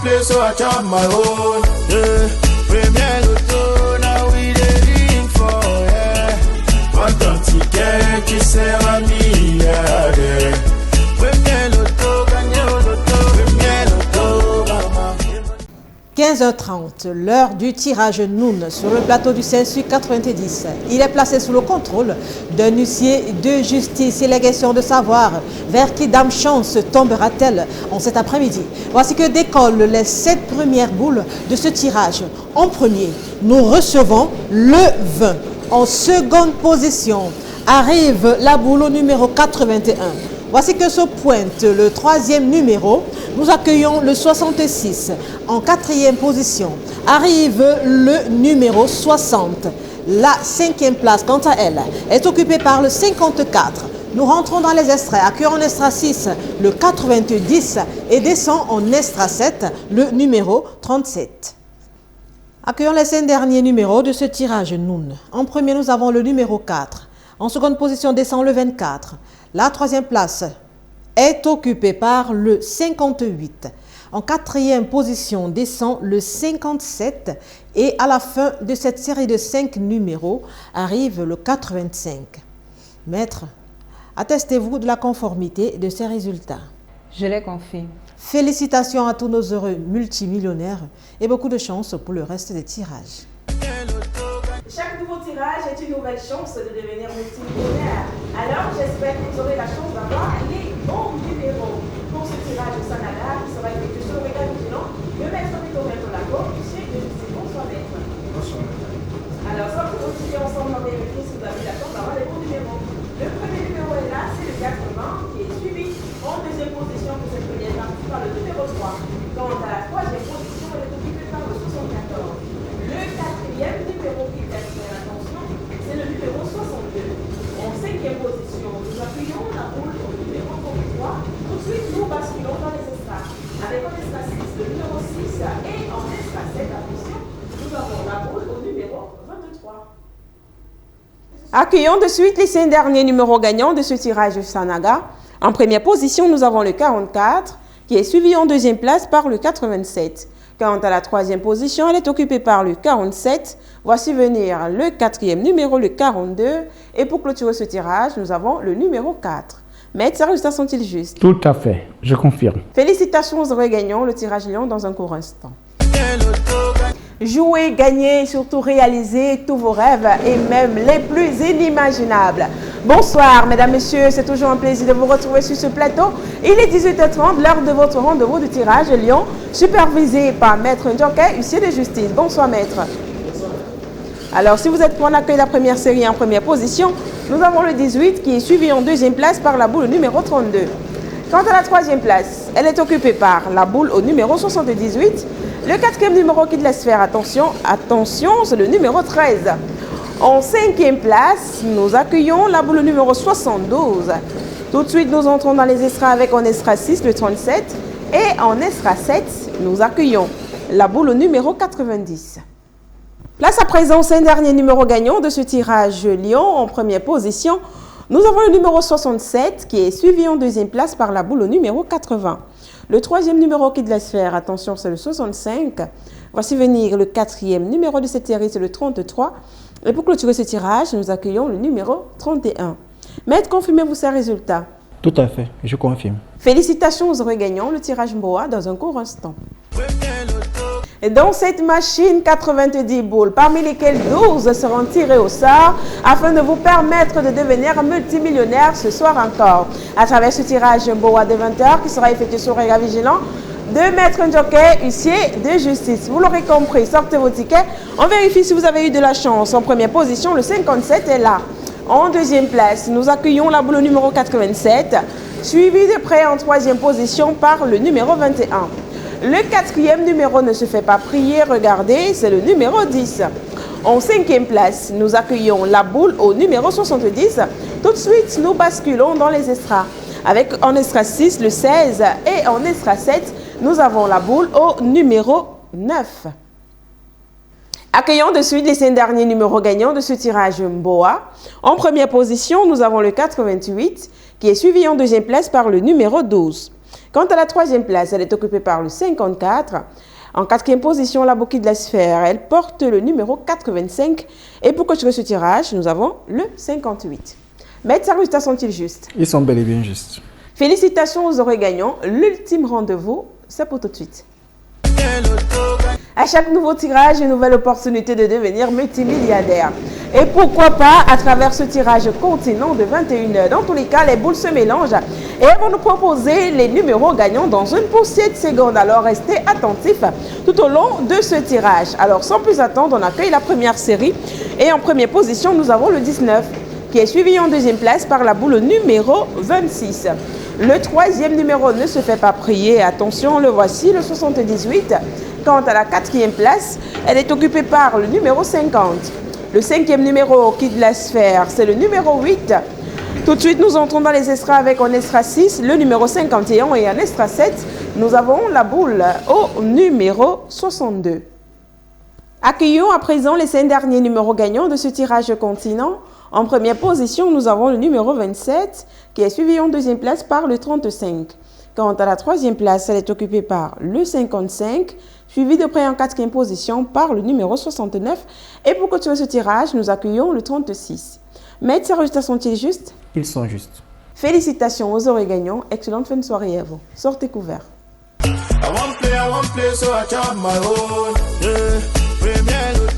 play, so I chop my own. Yeah. Premier Loto, now we dey for, yeah. What don't ticket qui sert à milliardaire. Premier Loto, gagné au loto. Premier Loto, maman. 15h30, l'heure du tirage Noun sur le plateau du CSU 90. Il est placé sous le contrôle d'un huissier de justice. Il est question de savoir vers qui Dame Chance tombera-t-elle en cet après-midi. Voici que décollent les 7 premières boules de ce tirage. En premier, nous recevons le 20. En seconde position, arrive la boule au numéro 81. Voici que se pointe le troisième numéro. Nous accueillons le 66. En quatrième position, arrive le numéro 60. La cinquième place, quant à elle, est occupée par le 54. Nous rentrons dans les extraits. Accueillons en extra 6 le 90 et descend en extra 7 le numéro 37. Accueillons les 5 derniers numéros de ce tirage Noun. En premier, nous avons le numéro 4. En seconde position, descend le 24. La troisième place est occupée par le 58. En quatrième position, descend le 57. Et à la fin de cette série de 5 numéros, arrive le 85. Maître, attestez-vous de la conformité de ces résultats? Je les confirme. Félicitations à tous nos heureux multimillionnaires et beaucoup de chance pour le reste des tirages. Chaque nouveau tirage est une nouvelle chance de devenir multimillionnaire. Alors, j'espère que vous aurez la chance d'avoir les bons numéros. Pour ce tirage au Sanada, qui sera effectué sur le regard vigilant, le maître Victor Lago, huissier de justice. Bonsoir, maître. Bonsoir. Alors, sans que vous étudiez ensemble dans les maîtrises, vous avez la chance d'avoir les bons numéros. Le premier numéro est là, c'est le 80, qui est suivi en deuxième position de cette première partie par le numéro 3. Quant à la troisième position, elle est occupée par le 74. Le quatrième numéro qui est attiré l'attention, c'est le numéro 62. En cinquième position, nous appuyons la boule au numéro 33. Tout de suite, nous basculons dans les extras. Avec en extra 6, le numéro 6 et en extra 7, attention, nous avons la boule au numéro 23. Accueillons de suite les 5 derniers numéros gagnants de ce tirage Sanaga. En première position, nous avons le 44, qui est suivi en deuxième place par le 87. Quant à la troisième position, elle est occupée par le 47. Voici venir le quatrième numéro, le 42. Et pour clôturer ce tirage, nous avons le numéro 4. Maître, ces résultats sont-ils justes? Tout à fait, je confirme. Félicitations aux heureux gagnants. Le tirage Lion dans un court instant. Jouez, gagnez et surtout réalisez tous vos rêves et même les plus inimaginables. Bonsoir, mesdames, messieurs, c'est toujours un plaisir de vous retrouver sur ce plateau. Il est 18h30, l'heure de votre rendez-vous de tirage Lyon, supervisé par Maître Ndjoké, huissier de justice. Bonsoir, Maître. Bonsoir. Alors, si vous êtes pour l'accueil de la première série en première position, nous avons le 18 qui est suivi en deuxième place par la boule numéro 32. Quant à la troisième place, elle est occupée par la boule au numéro 78. Le quatrième numéro qui laisse faire attention, c'est le numéro 13. En cinquième place, nous accueillons la boule numéro 72. Tout de suite, nous entrons dans les extras avec en extra 6, le 37. Et en extra 7, nous accueillons la boule numéro 90. Place à présent, c'est un dernier numéro gagnant de ce tirage Lyon en première position. Nous avons le numéro 67 qui est suivi en deuxième place par la boule au numéro 80. Le troisième numéro qui laisse faire attention, c'est le 65. Voici venir le quatrième numéro de cette série, c'est le 33. Et pour clôturer ce tirage, nous accueillons le numéro 31. Maître, confirmez-vous ces résultats? Tout à fait, je confirme. Félicitations aux heureux gagnants. Le tirage Mboa dans un court instant. Et dans cette machine, 90 boules, parmi lesquelles 12 seront tirées au sort afin de vous permettre de devenir multimillionnaire ce soir encore. À travers ce tirage Mboa de 20h qui sera effectué sur regard vigilant de Maître Ndjoké, huissier de justice. Vous l'aurez compris, sortez vos tickets. On vérifie si vous avez eu de la chance. En première position, le 57 est là. En deuxième place, nous accueillons la boule numéro 87, suivi de près en troisième position par le numéro 21. Le quatrième numéro ne se fait pas prier, regardez, c'est le numéro 10. En cinquième place, nous accueillons la boule au numéro 70. Tout de suite, nous basculons dans les extras. Avec en extra 6, le 16 et en extra 7, nous avons la boule au numéro 9. Accueillons de suite les 5 derniers numéros gagnants de ce tirage Mboa. En première position, nous avons le 88 qui est suivi en deuxième place par le numéro 12. Quant à la troisième place, elle est occupée par le 54. En quatrième position, la bouquille de la sphère, elle porte le numéro 85. Et pour clôturer ce tirage, nous avons le 58. Maître, ces résultats sont-ils justes? Ils sont bel et bien justes. Félicitations aux heureux gagnants. L'ultime rendez-vous, c'est pour tout de suite. À chaque nouveau tirage, une nouvelle opportunité de devenir multimilliardaire. Et pourquoi pas à travers ce tirage continent de 21h. Dans tous les cas, les boules se mélangent et elles vont nous proposer les numéros gagnants dans une poussière de secondes. Alors restez attentifs tout au long de ce tirage. Alors sans plus attendre, on accueille la première série. Et en première position, nous avons le 19 qui est suivi en deuxième place par la boule numéro 26. Le troisième numéro ne se fait pas prier. Attention, le voici, le 78. Quant à la quatrième place, elle est occupée par le numéro 50. Le cinquième numéro qui de la sphère, c'est le numéro 8. Tout de suite, nous entrons dans les extras avec en extra 6, le numéro 51 et en extra 7, nous avons la boule au numéro 62. Accueillons à présent les 5 derniers numéros gagnants de ce tirage continent. En première position, nous avons le numéro 27 qui est suivi en deuxième place par le 35. Quant à la troisième place, elle est occupée par le 55, suivi de près en quatrième position par le numéro 69. Et pour continuer ce tirage, nous accueillons le 36. Maître, ces résultats sont-ils justes? Ils sont justes. Félicitations aux heureux gagnants. Excellente fin de soirée à vous. Sortez couverts. I want play, so I chop my own. Yeah, premier